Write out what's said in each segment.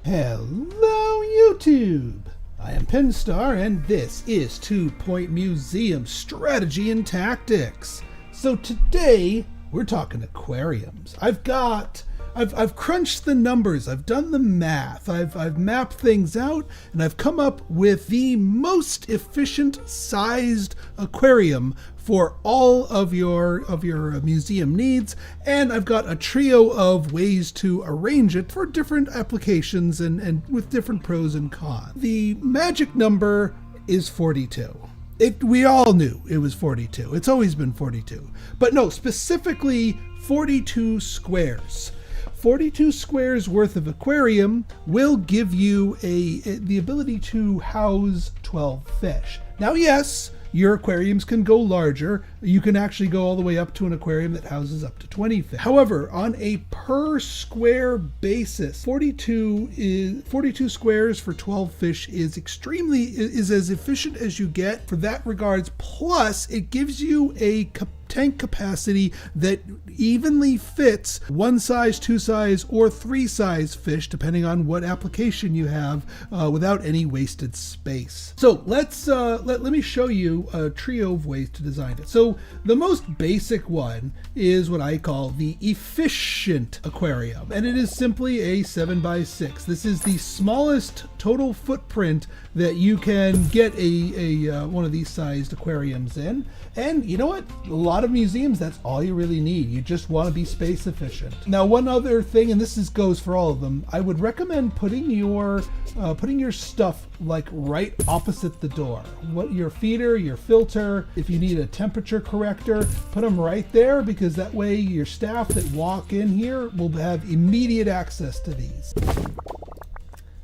Hello YouTube! I am Pinstar and this is 2 Point Museum Strategy and Tactics. So today we're talking aquariums. I've crunched the numbers, I've done the math, I've mapped things out, and I've come up with the most efficient sized aquarium for all of your museum needs, and I've got a trio of ways to arrange it for different applications and with different pros and cons. The magic number is 42. We all knew it was 42. It's always been 42. But no, specifically 42 squares. 42 squares worth of aquarium will give you the ability to house 12 fish. Now, yes, your aquariums can go larger. You can actually go all the way up to an aquarium that houses up to 20 fish. However, on a per square basis, 42 squares for 12 fish is as efficient as you get for that regards. Plus, it gives you a tank capacity that evenly fits 1 size, 2 size, or 3 size fish, depending on what application you have, without any wasted space. So let me show you a trio of ways to design it. So the most basic one is what I call the efficient aquarium, and it is simply a 7x6. This is the smallest total footprint that you can get one of these sized aquariums in. And you know what? A lot of museums, that's all you really need. You just want to be space efficient. Now, one other thing, and this goes for all of them, I would recommend putting your stuff like right opposite the door. What your feeder, your filter, if you need a temperature corrector, put them right there, because that way your staff that walk in here will have immediate access to these.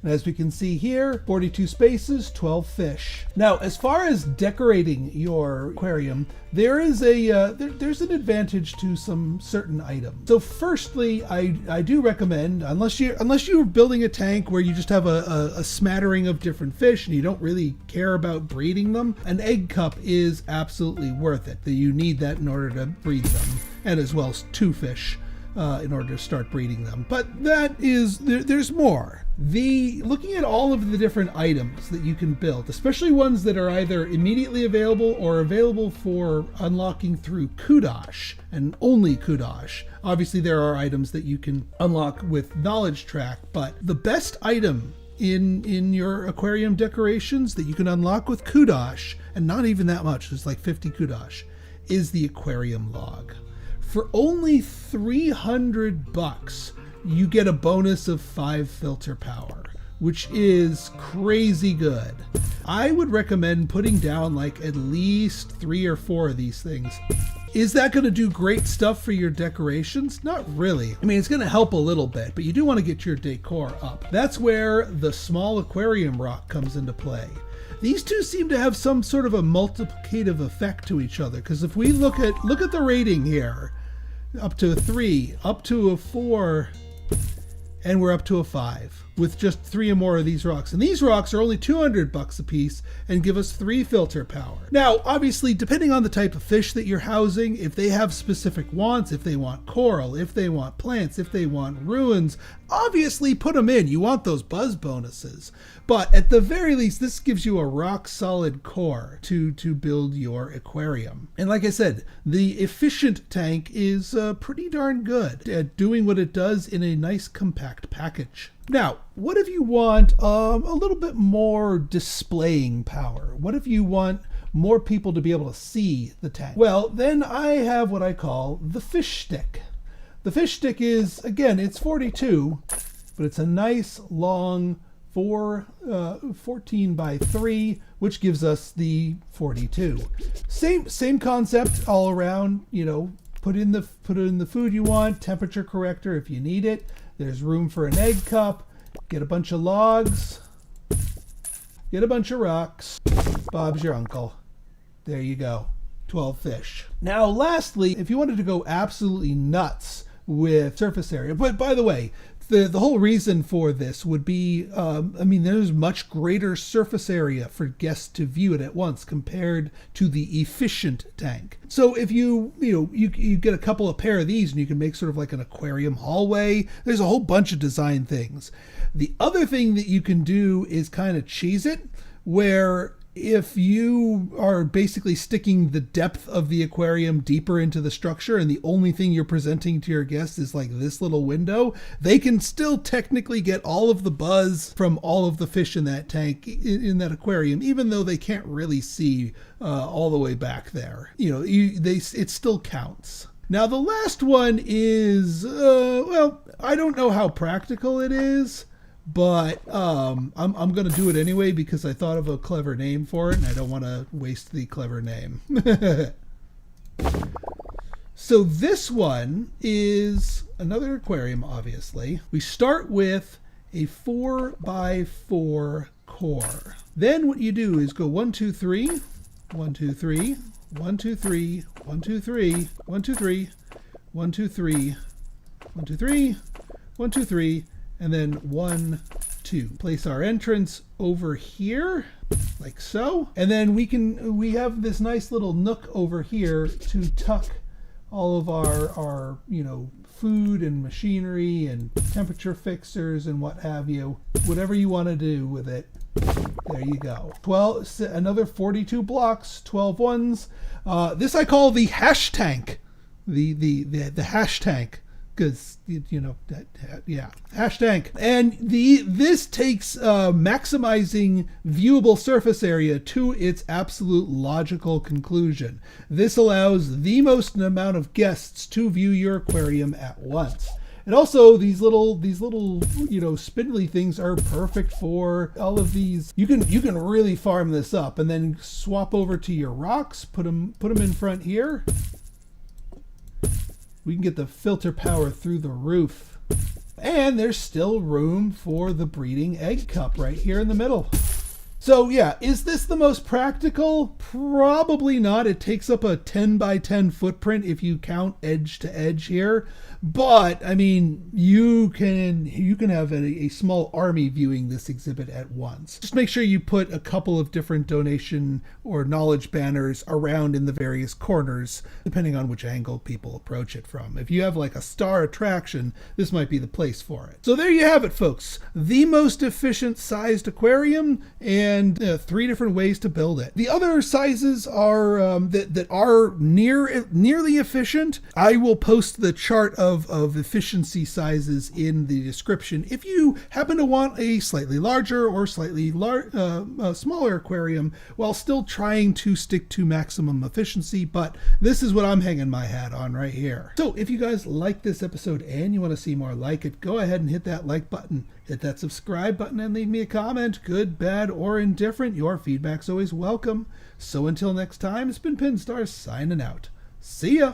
And as we can see here, 42 spaces, 12 fish. Now, as far as decorating your aquarium, there's an advantage to some certain items. So firstly, I do recommend, unless you're building a tank where you just have a smattering of different fish and you don't really care about breeding them, an egg cup is absolutely worth it. You need that in order to breed them, and as well as 2 fish in order to start breeding them. But there's more. Looking at all of the different items that you can build, especially ones that are either immediately available or available for unlocking through Kudosh and only Kudosh. Obviously there are items that you can unlock with Knowledge Track, but the best item in your aquarium decorations that you can unlock with Kudosh, and not even that much, it's like 50 Kudosh, is the aquarium log. For only $300, you get a bonus of 5 filter power, which is crazy good. I would recommend putting down like at least 3 or 4 of these things. Is that going to do great stuff for your decorations? Not really. I mean, it's going to help a little bit, but you do want to get your decor up. That's where the small aquarium rock comes into play. These two seem to have some sort of a multiplicative effect to each other, because if we look at the rating here, up to a 3, up to a 4, and we're up to a 5 with just 3 or more of these rocks. And these rocks are only $200 a piece and give us 3 filter power. Now, obviously, depending on the type of fish that you're housing, if they have specific wants, if they want coral, if they want plants, if they want ruins, obviously put them in. You want those buzz bonuses. But at the very least, this gives you a rock solid core to build your aquarium. And like I said, the efficient tank is pretty darn good at doing what it does in a nice compact package. Now, what if you want a little bit more displaying power? What if you want more people to be able to see the tank? Well, then I have what I call the fish stick. The fish stick is, again, it's 42, but it's a nice long 14 by 3, which gives us the 42. Same concept all around. You know, put in the food you want, temperature corrector if you need it. There's room for an egg cup. Get a bunch of logs. Get a bunch of rocks. Bob's your uncle. There you go. 12 fish. Now, lastly, if you wanted to go absolutely nuts with surface area, but by the way, The whole reason for this would be, there's much greater surface area for guests to view it at once compared to the efficient tank. So if you get a couple of pair of these and you can make sort of like an aquarium hallway. There's a whole bunch of design things. The other thing that you can do is kind of cheese it, where if you are basically sticking the depth of the aquarium deeper into the structure and the only thing you're presenting to your guests is like this little window, they can still technically get all of the buzz from all of the fish in that tank, in that aquarium, even though they can't really see all the way back there. It still counts. Now the last one is, I don't know how practical it is, but I'm going to do it anyway because I thought of a clever name for it and I don't want to waste the clever name. So this one is another aquarium, obviously. We start with a 4x4 core. Then what you do is go 1, 2, 3, 1, 2, 3, 1, 2, 3, 1, 2, 3, 1, 2, 3, 1, 2, 3, 1, 2, 3, 1, 2, 3, and then 1, 2. Place our entrance over here, like so. And then we have this nice little nook over here to tuck all of our food and machinery and temperature fixers and what have you. Whatever you want to do with it. There you go. Another 42 blocks, 12 ones. This I call the hash tank. The hash tank. Because hash tank. And this takes maximizing viewable surface area to its absolute logical conclusion. This allows the most amount of guests to view your aquarium at once. And also these little spindly things are perfect for all of these. You can really farm this up and then swap over to your rocks, put them in front here. We can get the filter power through the roof. And there's still room for the breeding egg cup right here in the middle. So yeah, is this the most practical? Probably not. It takes up a 10 by 10 footprint if you count edge to edge here. But I mean, you can have a small army viewing this exhibit at once. Just make sure you put a couple of different donation or knowledge banners around in the various corners, depending on which angle people approach it from. If you have like a star attraction, this might be the place for it. So there you have it, folks. The most efficient sized aquarium and 3 different ways to build it. The other sizes are that are nearly efficient. I will post the chart of efficiency sizes in the description if you happen to want a slightly larger or slightly smaller aquarium while still trying to stick to maximum efficiency. But this is what I'm hanging my hat on right here. So if you guys like this episode and you want to see more like it, go ahead and hit that like button, hit that subscribe button, and leave me a comment, good, bad, or indifferent. Your feedback's always welcome. So until next time, it's been Pinstar signing out. See ya!